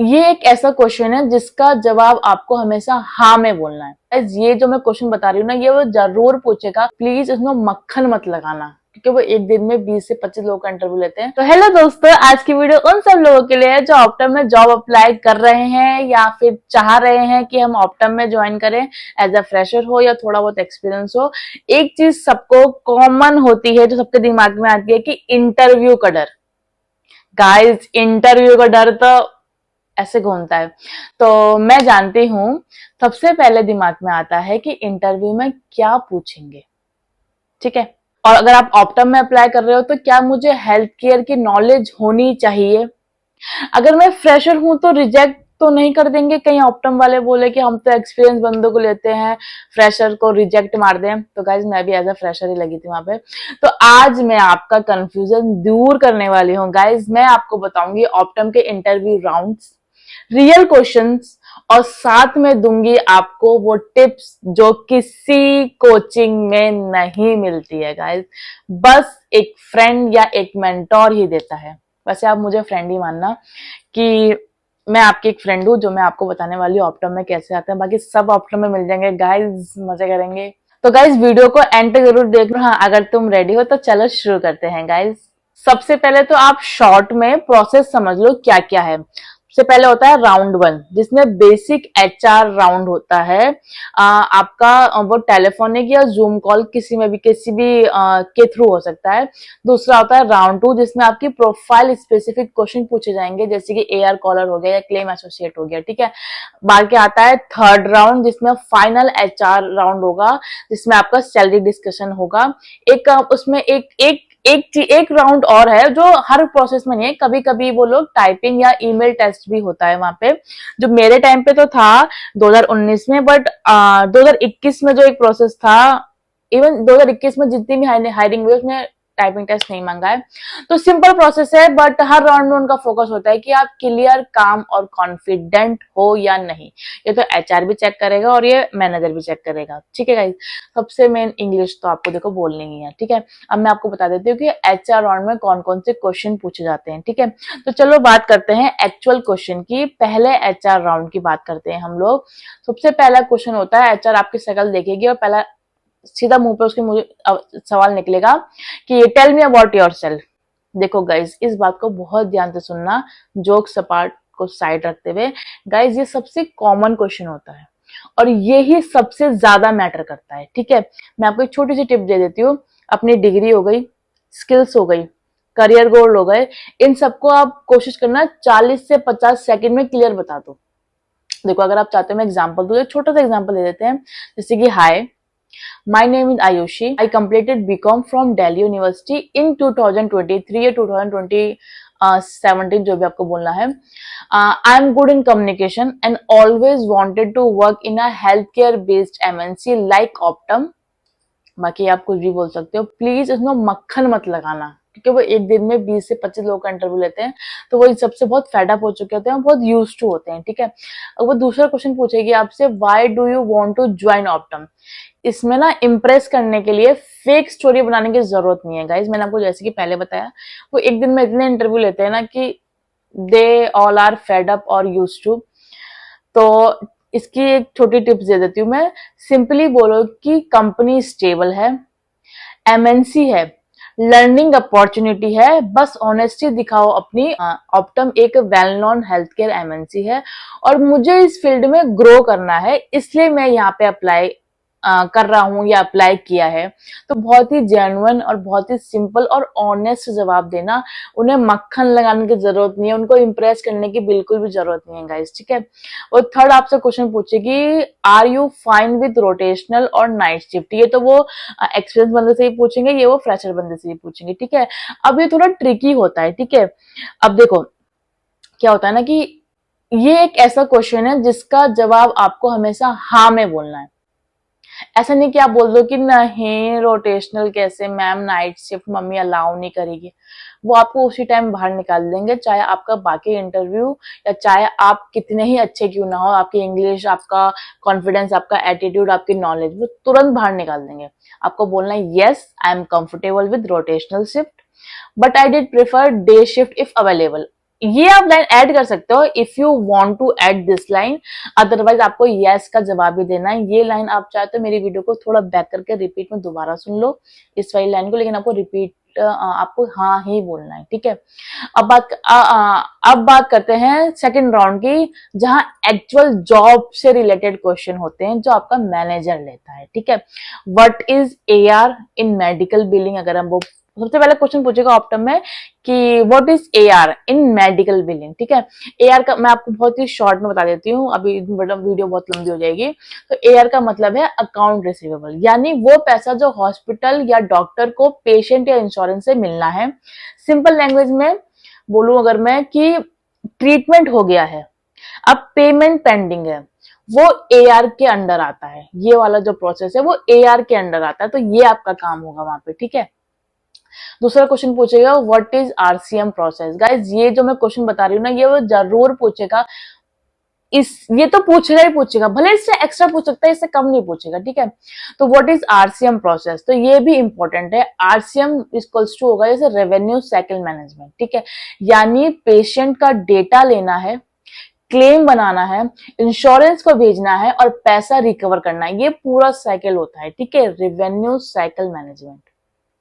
ये एक ऐसा क्वेश्चन है जिसका जवाब आपको हमेशा हाँ में बोलना है। Guys, ये जो मैं क्वेश्चन बता रही हूँ ना, ये वो जरूर पूछेगा, प्लीज इसमें मक्खन मत लगाना, क्योंकि वो एक दिन में 20 से 25 लोगों का इंटरव्यू लेते हैं। तो हेलो दोस्तों, आज की वीडियो उन सब लोगों के लिए है जो ऑप्टम में जॉब अप्लाई कर रहे हैं या फिर चाह रहे हैं कि हम ऑप्टम में ज्वाइन करें एज अ फ्रेशर हो या थोड़ा बहुत एक्सपीरियंस हो। एक चीज सबको कॉमन होती है जो सबके दिमाग में आती है कि इंटरव्यू का डर। गाइस, इंटरव्यू का डर तो ऐसे घूमता है। तो मैं जानती हूं सबसे पहले दिमाग में आता है कि इंटरव्यू में क्या पूछेंगे, ठीक है। और अगर आप ऑप्टम में अप्लाई कर रहे हो तो क्या मुझे हेल्थ केयर की नॉलेज होनी चाहिए। अगर मैं फ्रेशर हूं तो रिजेक्ट तो नहीं कर देंगे, कहीं ऑप्टम वाले बोले कि हम तो एक्सपीरियंस बंदों को लेते हैं, फ्रेशर को रिजेक्ट मार दें। तो गाइज, मैं भी एज अ फ्रेशर ही लगी थी वहां पे। तो आज मैं आपका कंफ्यूजन दूर करने वाली हूँ। गाइज, मैं आपको बताऊंगी ऑप्टम के इंटरव्यू राउंड्स, रियल क्वेश्चंस, और साथ में दूंगी आपको वो टिप्स जो किसी कोचिंग में नहीं मिलती है। गाइज, बस एक फ्रेंड या एक मेंटोर ही देता है। वैसे आप मुझे फ्रेंड ही मानना कि मैं आपकी एक फ्रेंड हूँ, जो मैं आपको बताने वाली हूँ ऑप्टम में कैसे आते हैं। बाकी सब ऑप्टम में मिल जाएंगे। गाइज, मजे करेंगे। तो गाइज, वीडियो को एंड तक जरूर देख लो। हाँ, अगर तुम रेडी हो तो चलो शुरू करते हैं। गाइज, सबसे पहले तो आप शॉर्ट में प्रोसेस समझ लो क्या क्या है। सबसे पहले होता है राउंड 1, जिसमें बेसिक एचआर राउंड होता है। आपका वो टेलीफोनिक या जूम कॉल किसी में भी किसी भी के थ्रू हो सकता है। दूसरा होता है राउंड 2, जिसमें आपकी प्रोफाइल स्पेसिफिक क्वेश्चन पूछे जाएंगे, जैसे कि एआर कॉलर हो गया या क्लेम एसोसिएट हो गया, ठीक है। बाकी आता है थर्ड राउंड, जिसमें फाइनल एचआर राउंड होगा, जिसमें आपका सैलरी डिस्कशन होगा। उसमें एक राउंड और है जो हर प्रोसेस में नहीं है, कभी कभी वो लोग टाइपिंग या ईमेल टेस्ट भी होता है वहां पे, जो मेरे टाइम पे तो था 2019 में, बट 2021 में जो एक प्रोसेस था, इवन 2021 में जितनी भी हायरिंग हुई उसमें टाइपिंग टेस्ट नहीं मांगा है। तो सिंपल प्रोसेस है, बट हर राउंड में उनका फोकस होता है कि आप क्लियर, काम और कॉन्फिडेंट हो या नहीं। ये तो एचआर भी चेक करेगा और ये मैनेजर भी चेक करेगा, ठीक है गाइस। सबसे मेन इंग्लिश तो आपको देखो बोलनी ही है, ठीक है। अब मैं आपको बता देती हूँ कि एचआर राउंड में कौन कौन से क्वेश्चन पूछे जाते हैं, ठीक है। तो चलो बात करते हैं एक्चुअल क्वेश्चन की। पहले एचआर राउंड की बात करते हैं हम लोग। सबसे पहला क्वेश्चन होता है, एचआर आपकी शक्ल देखेगी और पहला सीधा मुंह पे उसके मुझे सवाल निकलेगा कि टेल मी अबाउट योरसेल्फ। देखो गाइज, इस बात को बहुत ध्यान से सुनना, जोक सपाट को साइड रखते हुए। गाइज, ये सबसे कॉमन क्वेश्चन होता है और ये ही सबसे ज्यादा मैटर करता है, ठीक है। मैं आपको एक छोटी सी टिप दे देती हूँ। अपनी डिग्री हो गई, स्किल्स हो गई, करियर गोल हो गए, इन सबको आप कोशिश करना 40 से 50 सेकंड में क्लियर बता दो। देखो, अगर आप चाहते हो मैं एग्जांपल दूं, छोटा सा एग्जांपल दे देते हैं, जैसे कि हाय, my name is Ayushi. I completed BCom from Delhi University in 2023 या 2017, जो भी आपको बोलना है। I am good in communication and always wanted to work in a healthcare based MNC like Optum. बाकी आप कुछ भी बोल सकते हो, प्लीज इसमें मक्खन मत लगाना, क्योंकि वो एक दिन में 20 से 25 लोगों का इंटरव्यू लेते हैं, तो वो इन सबसे बहुत फेडअप हो चुके होते हैं, बहुत यूज्ड टू होते हैं, ठीक है। अब वो दूसरा क्वेश्चन पूछेगी आपसे, why do you want to join Optum. इसमें ना इम्प्रेस करने के लिए फेक स्टोरी बनाने की जरूरत नहीं है गाइज। मैंने आपको जैसे कि पहले बताया, वो एक दिन में इतने इंटरव्यू लेते हैं ना कि they all are fed up और यूज्ड टू। तो इसकी एक छोटी टिप्स दे देती हूँ मैं। सिंपली बोलो कि कंपनी स्टेबल है, एमएनसी है, लर्निंग अपॉर्चुनिटी है, बस ऑनेस्टी दिखाओ अपनी। ऑप्टम एक well known health care MNC है और मुझे इस फील्ड में ग्रो करना है, इसलिए मैं यहाँ पे अप्लाई कर रहा हूं या अप्लाई किया है। तो बहुत ही जेन्युइन और बहुत ही सिंपल और ऑनेस्ट जवाब देना। उन्हें मक्खन लगाने की जरूरत नहीं है, उनको इम्प्रेस करने की बिल्कुल भी जरूरत नहीं है गाइस, ठीक है। और थर्ड आपसे क्वेश्चन पूछेगी, are you fine with rotational और नाइट शिफ्ट। ये तो वो एक्सपीरियंस बंदे से ही पूछेंगे, ये वो फ्रेशर बंदे से ही पूछेंगे, ठीक है। अब ये थोड़ा ट्रिकी होता है, ठीक है। अब देखो क्या होता है ना कि ये एक ऐसा क्वेश्चन है जिसका जवाब आपको हमेशा हाँ में बोलना है। ऐसा नहीं कि आप बोल दो कि नहीं रोटेशनल कैसे ma'am, night shift mummy allow नहीं करेगी। वो आपको उसी टाइम बाहर निकाल देंगे, चाहे आपका बाकी इंटरव्यू या चाहे आप कितने ही अच्छे क्यों ना हो, आपकी इंग्लिश, आपका कॉन्फिडेंस, आपका एटीट्यूड, आपकी नॉलेज, वो तुरंत बाहर निकाल देंगे। आपको बोलना है yes I am comfortable with rotational shift but I did prefer day shift if available. ये आप लाइन ऐड कर सकते हो if you want to add this line, otherwise आपको यस का जवाब ही देना है। ये लाइन आप चाहे तो मेरी वीडियो को थोड़ा बैक करके रिपीट में दोबारा सुन लो इस वाली लाइन को, लेकिन आपको रिपीट आपको हाँ ही बोलना है, ठीक है। अब बात करते हैं सेकंड राउंड की, जहां एक्चुअल जॉब से रिलेटेड क्वेश्चन होते हैं जो आपका मैनेजर लेता है, ठीक है। What is AR in medical billing, अगर हम वो सबसे पहले क्वेश्चन पूछेगा ऑप्टम में कि what is AR in medical billing, ठीक है। एआर का मैं आपको बहुत ही शॉर्ट में बता देती हूँ, अभी वीडियो बहुत लंबी हो जाएगी। तो एआर का मतलब है अकाउंट रिसीवेबल, यानी वो पैसा जो हॉस्पिटल या डॉक्टर को पेशेंट या इंश्योरेंस से मिलना है। सिंपल लैंग्वेज में बोलूं अगर मैं कि ट्रीटमेंट हो गया है, अब पेमेंट पेंडिंग है, वो एआर के अंडर आता है। ये वाला जो प्रोसेस है वो एआर के अंडर आता है, तो ये आपका काम होगा वहां पे, ठीक है। दूसरा क्वेश्चन पूछेगा what is RCM process. Guys ये जो मैं क्वेश्चन बता रही हूँ ना, ये वो जरूर पूछेगा, ये तो पूछेगा ही पूछेगा, भले इससे एक्स्ट्रा पूछ सकता है, इससे कम नहीं पूछेगा, ठीक है। तो व्हाट इज आरसीएम प्रोसेस, तो ये भी इंपॉर्टेंट है। आरसीएम इक्वल्स टू होगा जैसे रेवेन्यू साइकिल मैनेजमेंट, ठीक है। यानी पेशेंट का डेटा लेना है, क्लेम बनाना है, इंश्योरेंस को भेजना है और पैसा रिकवर करना है, ये पूरा साइकिल होता है, ठीक है, रेवेन्यू साइकिल मैनेजमेंट,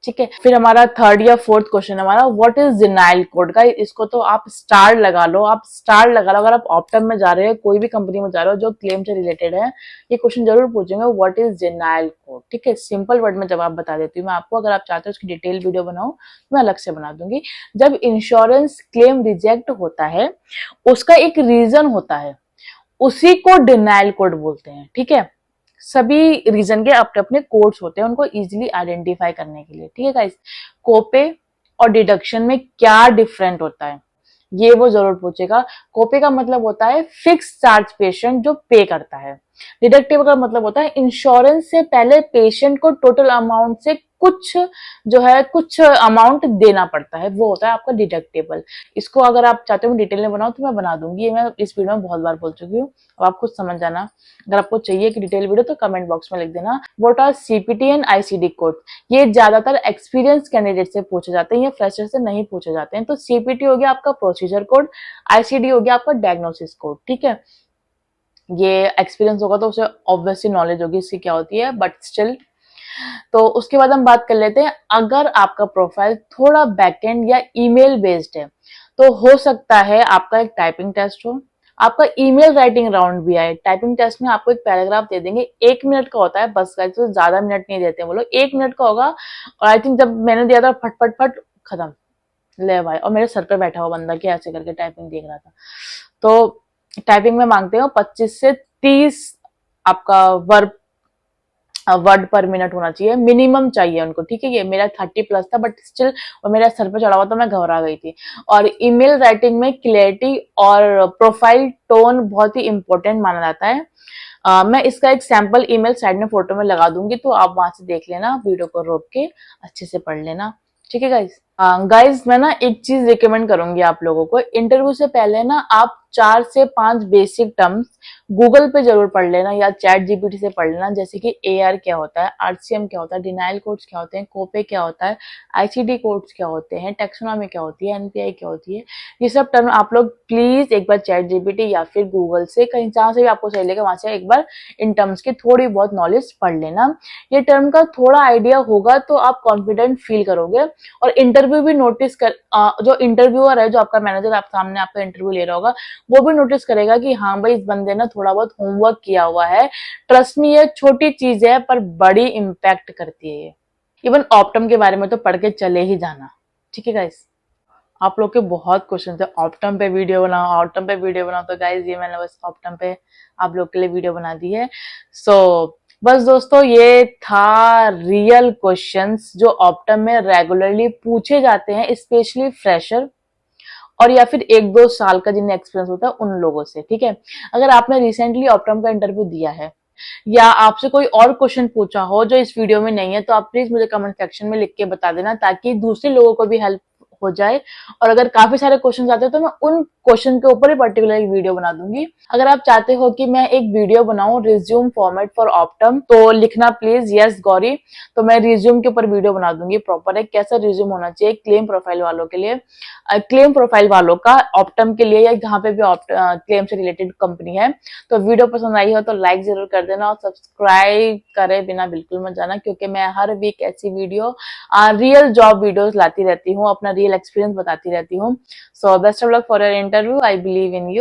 ठीक है। फिर हमारा थर्ड या फोर्थ क्वेश्चन हमारा व्हाट इज डिनाइल कोड का, इसको तो आप स्टार लगा लो, आप स्टार लगा लो। अगर आप ऑप्टम में जा रहे हो, कोई भी कंपनी में जा रहे हो जो क्लेम से रिलेटेड है, ये क्वेश्चन जरूर पूछेंगे व्हाट इज डिनाइल कोड, ठीक है। सिंपल वर्ड में जवाब बता देती हूँ मैं आपको, अगर आप चाहते हो उसकी डिटेल वीडियो बनाओ मैं अलग से बना दूंगी। जब इंश्योरेंस क्लेम रिजेक्ट होता है, उसका एक रीजन होता है, उसी को डिनाइल कोड बोलते हैं, ठीक है। सभी रीजन के अपने अपने कोड्स होते हैं उनको इजीली आइडेंटिफाई करने के लिए, ठीक है गाइस। कोपे और डिडक्शन में क्या डिफरेंट होता है, ये वो जरूर पूछेगा। कोपे का मतलब होता है फिक्स चार्ज पेशेंट जो पे करता है। डिडक्टिबल का मतलब होता है इंश्योरेंस से पहले पेशेंट को टोटल अमाउंट से कुछ जो है कुछ अमाउंट देना पड़ता है, वो होता है आपका डिडक्टेबल। इसको अगर आप चाहते हो डिटेल में बनाओ तो मैं बना दूंगी, ये मैं इस वीडियो में बहुत बार बोल चुकी हूँ, अब आप खुद समझ जाना। अगर आपको चाहिए कि डिटेल वीडियो तो कमेंट बॉक्स में लिख देना। What are CPT and ICD code, ये ज्यादातर एक्सपीरियंस कैंडिडेट से पूछे जाते हैं, ये फ्रेशर से नहीं पूछे जाते हैं। तो सीपीटी हो गया आपका प्रोसीजर कोड, आईसीडी हो गया आपका डायग्नोसिस कोड, ठीक है। ये एक्सपीरियंस होगा तो उसे ऑब्वियसली नॉलेज होगी इसकी क्या होती है, बट स्टिल। तो उसके बाद हम बात कर लेते हैं, अगर आपका प्रोफाइल थोड़ा बैकएंड या ईमेल बेस्ड है तो हो सकता है आपका एक टाइपिंग टेस्ट हो, आपका ईमेल राइटिंग राउंड भी आए। टाइपिंग टेस्ट में आपको एक पैराग्राफ दे देंगे, 1 मिनट का होता है बस, तो ज्यादा मिनट नहीं देते वो लोग, 1 मिनट का होगा। और आई थिंक जब मैंने दिया था फट फट फट खत्म, ले भाई, और मेरे सर पे बैठा हुआ बंदा क्या ऐसे करके टाइपिंग देख रहा था। तो टाइपिंग में मांगते हो 25 से 30 आपका वर्ड पर मिनट होना चाहिए, मिनिमम चाहिए उनको, ठीक है। ये मेरा 30 प्लस था, बट स्टिल वो मेरा सर पे चढ़ा हुआ था, मैं घबरा गई थी। और ईमेल राइटिंग में क्लैरिटी और प्रोफाइल टोन बहुत ही इंपॉर्टेंट माना जाता है। मैं इसका एक सैंपल ईमेल साइड में फोटो में लगा दूंगी, तो आप वहां से देख लेना, वीडियो को रोक के अच्छे से पढ़ लेना, ठीक है गाइज। गाइज मैं ना एक चीज रिकमेंड करूंगी आप लोगों को, इंटरव्यू से पहले ना आप 4 से 5 बेसिक टर्म्स गूगल पे जरूर पढ़ लेना या चैट जीपीटी से पढ़ लेना, जैसे कि एआर क्या होता है, आरसीएम क्या होता है, डिनाइल कोड्स क्या होते हैं, कोपे क्या होता है, आईसीडी कोड्स क्या होते हैं, टैक्सोनॉमी क्या होती है, एनपीआई क्या होती है। ये सब टर्म आप लोग प्लीज एक बार चैट जीपीटी या फिर गूगल से, कहीं जहां से भी आपको सही लगे वहां से एक बार इन टर्म्स की थोड़ी बहुत नॉलेज पढ़ लेना। ये टर्म का थोड़ा आइडिया होगा तो आप कॉन्फिडेंट फील करोगे, और इंटरव्यू भी नोटिस कर जो इंटरव्यूअर है, जो आपका मैनेजर आप सामने आपका इंटरव्यू ले रहा होगा, वो भी नोटिस करेगा कि हाँ भाई इस बंदे ने थोड़ा बहुत होमवर्क किया हुआ है। ट्रस्ट मी, ये छोटी चीज है पर बड़ी इम्पैक्ट करती है ये। इवन ऑप्टम के बारे में तो पढ़ के चले ही जाना, ठीक है गाइस। आप लोग के बहुत क्वेश्चन थे ऑप्टम पे वीडियो बनाओ, ऑप्टम पे वीडियो बनाओ, तो गाइस ये मैंने बस ऑप्टम पे आप लोग के लिए वीडियो बना दी है। सो बस दोस्तों, ये था रियल क्वेश्चंस जो ऑप्टम में रेगुलरली पूछे जाते हैं, स्पेशली फ्रेशर और या फिर 1-2 साल का जिन्हें एक्सपीरियंस होता है उन लोगों से, ठीक है। अगर आपने रिसेंटली ऑप्टम का इंटरव्यू दिया है या आपसे कोई और क्वेश्चन पूछा हो जो इस वीडियो में नहीं है, तो आप प्लीज मुझे कमेंट सेक्शन में लिख के बता देना, ताकि दूसरे लोगों को भी हेल्प हो जाए। और अगर काफी सारे क्वेश्चन आते हैं तो मैं उन क्वेश्चन के ऊपर ही पर्टिकुलर एक वीडियो बना दूंगी। अगर आप चाहते हो कि मैं एक वीडियो बनाऊं रिज्यूम फॉर्मेट फॉर ऑप्टम, तो लिखना प्लीज यस गौरी। तो मैं रिज्यूम के ऊपर वीडियो बना दूंगी प्रॉपर, एक कैसा रिज्यूम होना चाहिए क्लेम प्रोफाइल वालों के लिए, क्लेम प्रोफाइल वालों का ऑप्टम के लिए या जहाँ पे भी क्लेम से रिलेटेड कंपनी है। तो वीडियो पसंद आई हो तो लाइक जरूर कर देना और सब्सक्राइब करे बिना बिल्कुल मत जाना, क्योंकि मैं हर वीक ऐसी वीडियो रियल जॉब वीडियोस लाती रहती हूँ, अपना रियल एक्सपीरियंस बताती रहती हूँ। So best of luck for your interview, I believe in you.